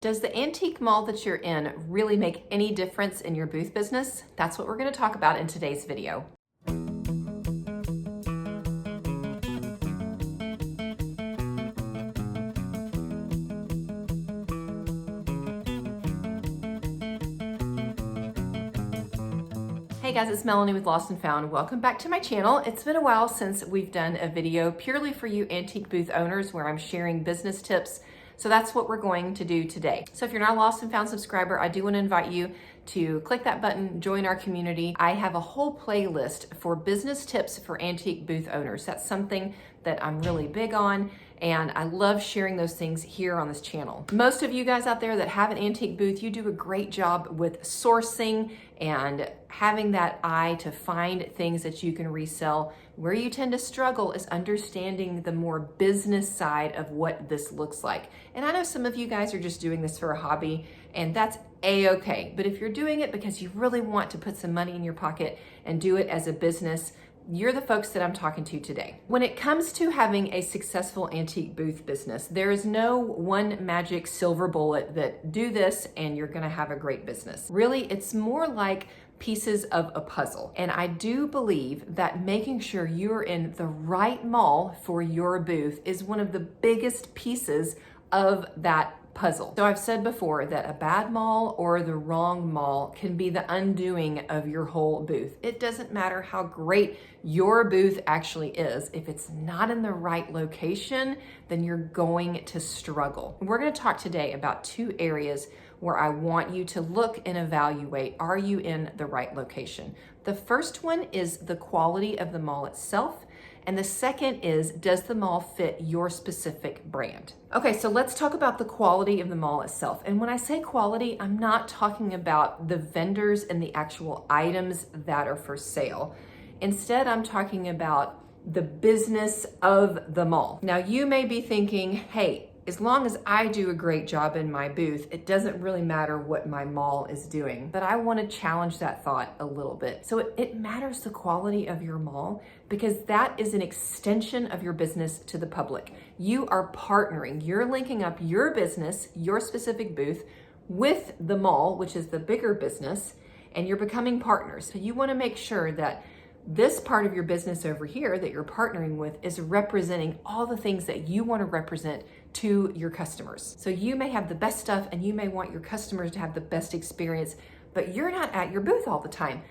Does the antique mall that you're in really make any difference in your booth business? That's what we're going to talk about in today's video. Hey guys, it's Melanie with Lost and Found. Welcome back to my channel. It's been a while since we've done a video purely for you antique booth owners where I'm sharing business tips. So that's what we're going to do today. So if you're not a Lost and Found subscriber, I do want to invite you to click that button, join our community. I have a whole playlist for business tips for antique booth owners. That's something that I'm really big on, and I love sharing those things here on this channel. Most of you guys out there that have an antique booth, you do a great job with sourcing and having that eye to find things that you can resell. Where you tend to struggle is understanding the more business side of what this looks like. And I know some of you guys are just doing this for a hobby, and that's a-okay. But if you're doing it because you really want to put some money in your pocket and do it as a business, you're the folks that I'm talking to today. When it comes to having a successful antique booth business, there is no one magic silver bullet that do this and you're gonna have a great business. Really, it's more like pieces of a puzzle. And I do believe that making sure you're in the right mall for your booth is one of the biggest pieces of that puzzle. So I've said before that a bad mall or the wrong mall can be the undoing of your whole booth. It doesn't matter how great your booth actually is. If it's not in the right location, then you're going to struggle. We're going to talk today about two areas where I want you to look and evaluate, are you in the right location? The first one is the quality of the mall itself. And the second is, does the mall fit your specific brand? Okay, so let's talk about the quality of the mall itself. And when I say quality, I'm not talking about the vendors and the actual items that are for sale. Instead, I'm talking about the business of the mall. Now, you may be thinking, hey, as long as I do a great job in my booth, it doesn't really matter what my mall is doing. But I want to challenge that thought a little bit. So it matters the quality of your mall because that is an extension of your business to the public. You are partnering, you're linking up your business, your specific booth with the mall, which is the bigger business, and you're becoming partners. So you want to make sure that this part of your business over here that you're partnering with is representing all the things that you want to represent to your customers. So you may have the best stuff and you may want your customers to have the best experience, but you're not at your booth all the time.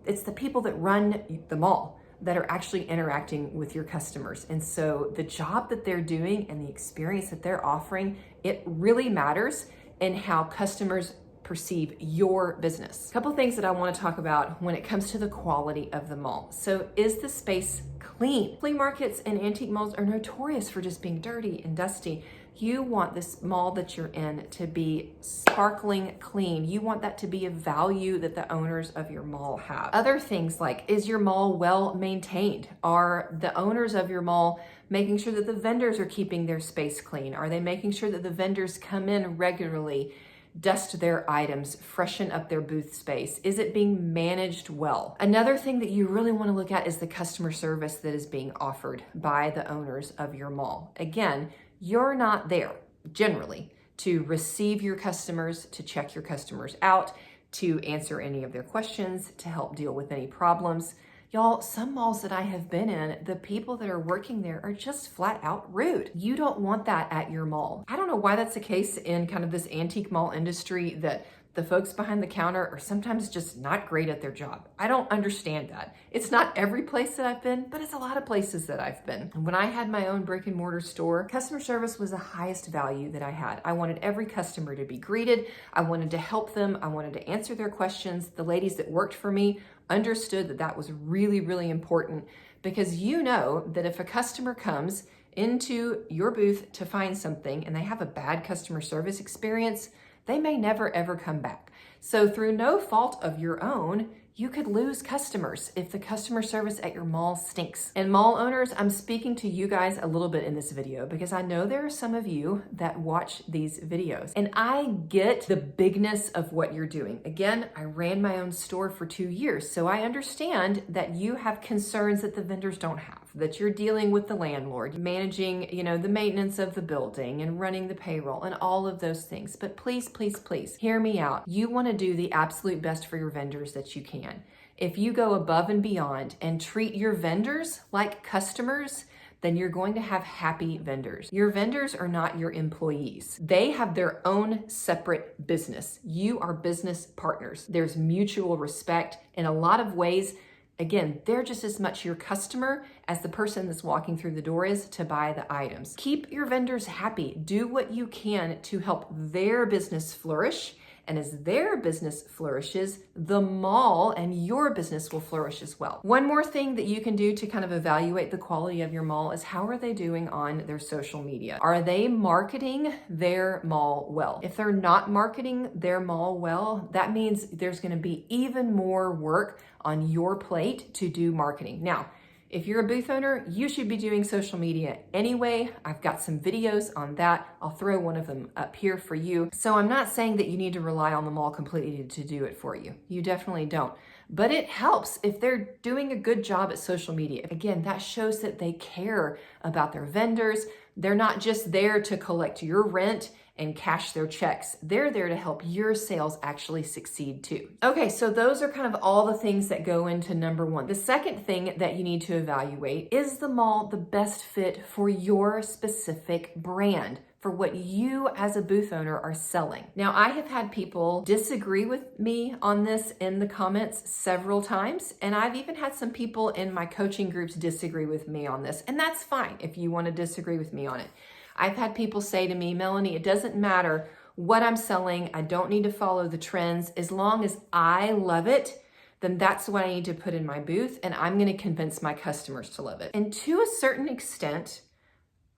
It's the people that run the mall that are actually interacting with your customers. And so the job that they're doing and the experience that they're offering, it really matters in how customers perceive your business. A couple things that I want to talk about when it comes to the quality of the mall. So is the space clean? Flea markets and antique malls are notorious for just being dirty and dusty. You want this mall that you're in to be sparkling clean. You want that to be a value that the owners of your mall have. Other things like, is your mall well maintained? Are the owners of your mall making sure that the vendors are keeping their space clean? Are they making sure that the vendors come in regularly, dust their items, freshen up their booth space? Is it being managed well? Another thing that you really want to look at is the customer service that is being offered by the owners of your mall. Again, you're not there generally to receive your customers, to check your customers out, to answer any of their questions, to help deal with any problems. Y'all, some malls that I have been in, the people that are working there are just flat out rude. You don't want that at your mall. I don't know why that's the case in kind of this antique mall industry, that the folks behind the counter are sometimes just not great at their job. I don't understand that. It's not every place that I've been, but it's a lot of places that I've been. When I had my own brick and mortar store, customer service was the highest value that I had. I wanted every customer to be greeted. I wanted to help them. I wanted to answer their questions. The ladies that worked for me understood that that was really, really important, because you know that if a customer comes into your booth to find something and they have a bad customer service experience, they may never ever come back. So through no fault of your own, you could lose customers if the customer service at your mall stinks. And mall owners, I'm speaking to you guys a little bit in this video because I know there are some of you that watch these videos, and I get the bigness of what you're doing. Again, I ran my own store for 2 years, so I understand that you have concerns that the vendors don't have. that you're dealing with the landlord, managing, the maintenance of the building and running the payroll and all of those things. But please, please, please hear me out. You want to do the absolute best for your vendors that you can. If you go above and beyond and treat your vendors like customers, then you're going to have happy vendors. Your vendors are not your employees. They have their own separate business. You are business partners. There's mutual respect in a lot of ways. Again, they're just as much your customer as the person that's walking through the door is to buy the items. Keep your vendors happy. Do what you can to help their business flourish. And as their business flourishes, the mall and your business will flourish as well. One more thing that you can do to kind of evaluate the quality of your mall is how are they doing on their social media? Are they marketing their mall well? If they're not marketing their mall well, that means there's going to be even more work on your plate to do marketing. Now, if you're a booth owner, you should be doing social media anyway. I've got some videos on that. I'll throw one of them up here for you. So I'm not saying that you need to rely on the mall completely to do it for you. You definitely don't. But it helps if they're doing a good job at social media. Again, that shows that they care about their vendors. They're not just there to collect your rent and cash their checks. They're there to help your sales actually succeed too. Okay, so those are kind of all the things that go into number one. The second thing that you need to evaluate, is the mall the best fit for your specific brand, for what you as a booth owner are selling? Now, I have had people disagree with me on this in the comments several times, and I've even had some people in my coaching groups disagree with me on this, and that's fine if you want to disagree with me on it. I've had people say to me, Melanie, it doesn't matter what I'm selling. I don't need to follow the trends. As long as I love it, then that's what I need to put in my booth, and I'm going to convince my customers to love it. And to a certain extent,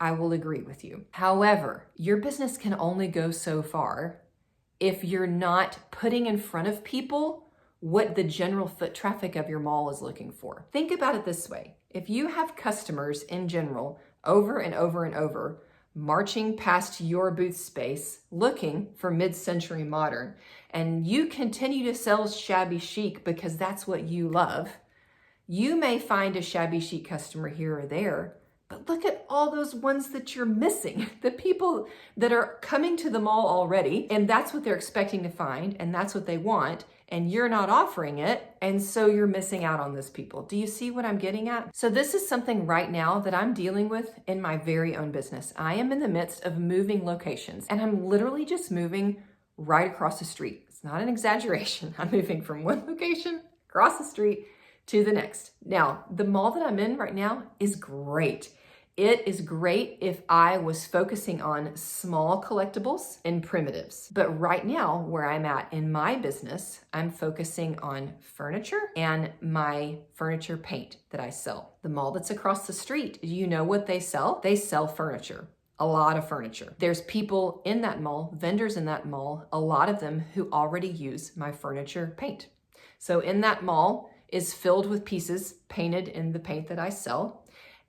I will agree with you. However, your business can only go so far if you're not putting in front of people what the general foot traffic of your mall is looking for. Think about it this way. If you have customers in general over and over and over marching past your booth space looking for mid-century modern, and you continue to sell shabby chic because that's what you love, you may find a shabby chic customer here or there, but look at all those ones that you're missing. The people that are coming to the mall already, and that's what they're expecting to find, and that's what they want, and you're not offering it, and so you're missing out on those people. Do you see what I'm getting at? So this is something right now that I'm dealing with in my very own business. I am in the midst of moving locations, and I'm literally just moving right across the street. It's not an exaggeration. I'm moving from one location across the street to the next. Now, the mall that I'm in right now is great. It is great if I was focusing on small collectibles and primitives. But right now, where I'm at in my business, I'm focusing on furniture and my furniture paint that I sell. The mall that's across the street, do you know what they sell? They sell furniture. A lot of furniture. There's people in that mall, vendors in that mall, a lot of them who already use my furniture paint. So in that mall is filled with pieces painted in the paint that I sell.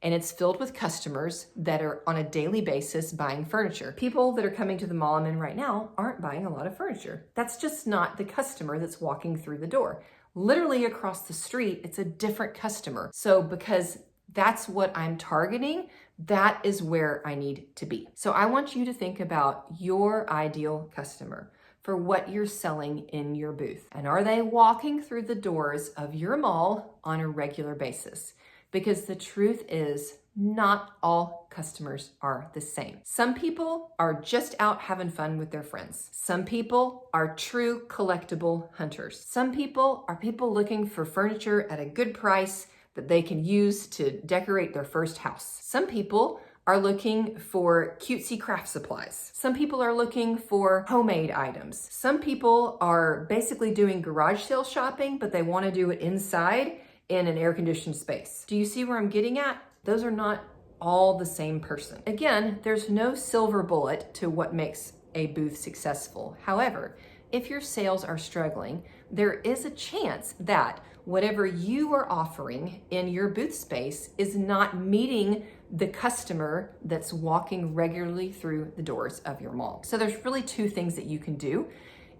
And it's filled with customers that are on a daily basis buying furniture. People that are coming to the mall I'm in right now aren't buying a lot of furniture. That's just not the customer that's walking through the door. Literally across the street, it's a different customer. So because that's what I'm targeting, that is where I need to be. So I want you to think about your ideal customer for what you're selling in your booth. And are they walking through the doors of your mall on a regular basis? Because the truth is, not all customers are the same. Some people are just out having fun with their friends. Some people are true collectible hunters. Some people are people looking for furniture at a good price that they can use to decorate their first house. Some people are looking for cutesy craft supplies. Some people are looking for homemade items. Some people are basically doing garage sale shopping, but they want to do it inside in an air-conditioned space. Do you see where I'm getting at? Those are not all the same person. Again, there's no silver bullet to what makes a booth successful. However, if your sales are struggling, there is a chance that whatever you are offering in your booth space is not meeting the customer that's walking regularly through the doors of your mall. So there's really two things that you can do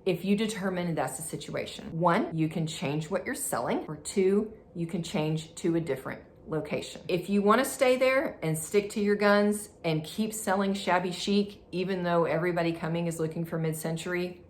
if you determine that's the situation. One, you can change what you're selling, or two, you can change to a different location. If you want to stay there and stick to your guns and keep selling shabby chic, even though everybody coming is looking for mid-century,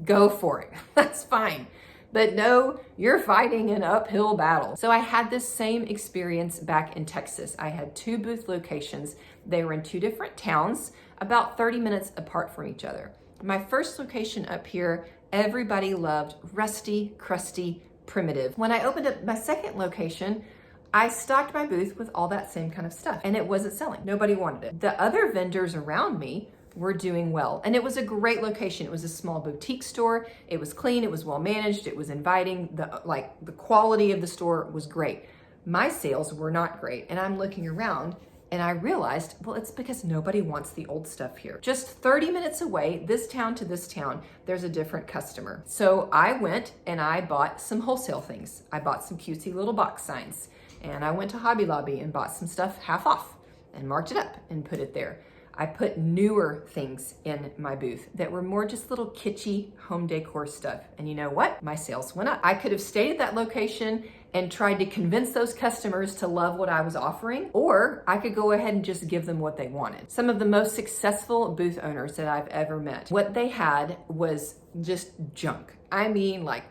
go for it. That's fine. But no, you're fighting an uphill battle. So I had this same experience back in Texas. I had 2 booth locations. They were in 2 different towns, about 30 minutes apart from each other. My first location up here, everybody loved rusty, crusty, primitive. When I opened up my second location, I stocked my booth with all that same kind of stuff, and it wasn't selling. Nobody wanted it. The other vendors around me were doing well, and it was a great location. It was a small boutique store. It was clean, it was well managed, it was inviting. The quality of the store was great. My sales were not great, and I'm looking around and I realized, well, it's because nobody wants the old stuff here. Just 30 minutes away, this town to this town, there's a different customer. So I went and I bought some wholesale things. I bought some cutesy little box signs, and I went to Hobby Lobby and bought some stuff half off and marked it up and put it there. I put newer things in my booth that were more just little kitschy home decor stuff. And you know what? My sales went up. I could have stayed at that location and tried to convince those customers to love what I was offering, or I could go ahead and just give them what they wanted. Some of the most successful booth owners that I've ever met, what they had was just junk. I mean, like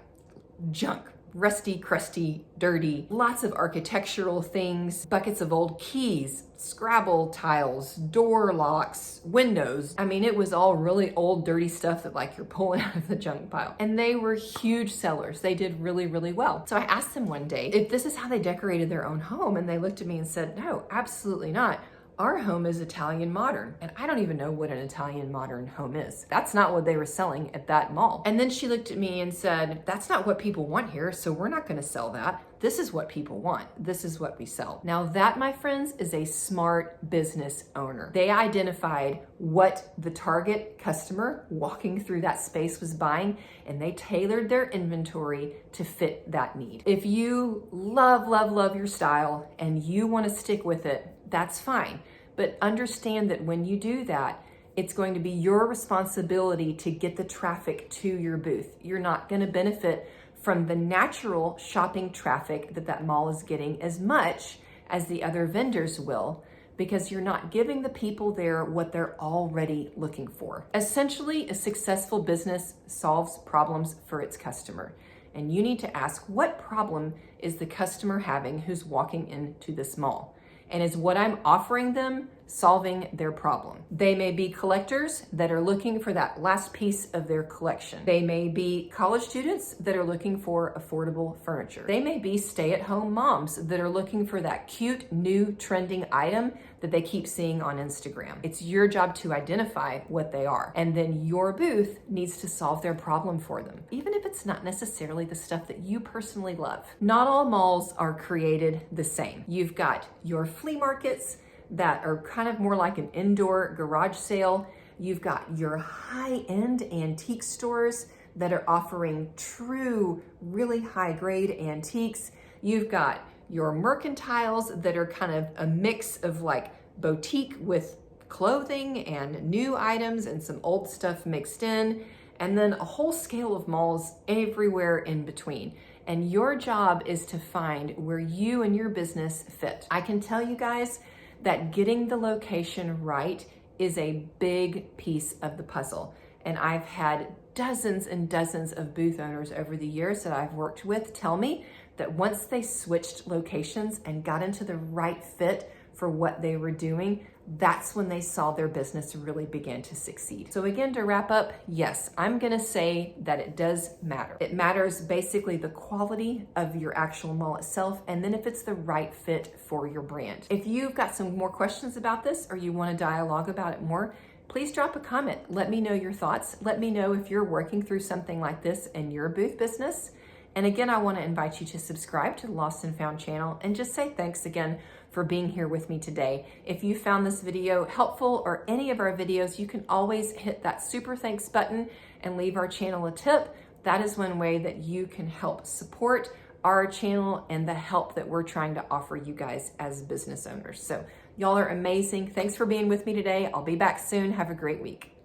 junk. Rusty, crusty, dirty, lots of architectural things, buckets of old keys, Scrabble tiles, door locks, windows. I mean, it was all really old, dirty stuff that like you're pulling out of the junk pile. And they were huge sellers. They did really, really well. So I asked them one day if this is how they decorated their own home. And they looked at me and said, no, absolutely not. Our home is Italian modern, and I don't even know what an Italian modern home is. That's not what they were selling at that mall. And then she looked at me and said, that's not what people want here, so we're not gonna sell that. This is what people want. This is what we sell. Now that, my friends, is a smart business owner. They identified what the target customer walking through that space was buying, and they tailored their inventory to fit that need. If you love, love, love your style and you wanna stick with it, that's fine. But understand that when you do that, it's going to be your responsibility to get the traffic to your booth. You're not going to benefit from the natural shopping traffic that that mall is getting as much as the other vendors will, because you're not giving the people there what they're already looking for. Essentially, a successful business solves problems for its customer. And you need to ask, what problem is the customer having who's walking into this mall? And is what I'm offering them solving their problem? They may be collectors that are looking for that last piece of their collection. They may be college students that are looking for affordable furniture. They may be stay-at-home moms that are looking for that cute, new, trending item that they keep seeing on Instagram. It's your job to identify what they are. And then your booth needs to solve their problem for them, even if it's not necessarily the stuff that you personally love. Not all malls are created the same. You've got your flea markets that are kind of more like an indoor garage sale. You've got your high-end antique stores that are offering true, really high-grade antiques. You've got your mercantiles that are kind of a mix of like boutique with clothing and new items and some old stuff mixed in, and then a whole scale of malls everywhere in between. And your job is to find where you and your business fit. I can tell you guys that getting the location right is a big piece of the puzzle. And I've had dozens and dozens of booth owners over the years that I've worked with tell me that once they switched locations and got into the right fit for what they were doing, that's when they saw their business really begin to succeed. So again, to wrap up, yes, I'm gonna say that it does matter. It matters basically the quality of your actual mall itself, and then if it's the right fit for your brand. If you've got some more questions about this or you wanna dialogue about it more, please drop a comment. Let me know your thoughts. Let me know if you're working through something like this in your booth business. And again, I want to invite you to subscribe to the Lost and Found channel and just say thanks again for being here with me today. If you found this video helpful or any of our videos, you can always hit that super thanks button and leave our channel a tip. That is one way that you can help support our channel and the help that we're trying to offer you guys as business owners. So y'all are amazing. Thanks for being with me today. I'll be back soon. Have a great week.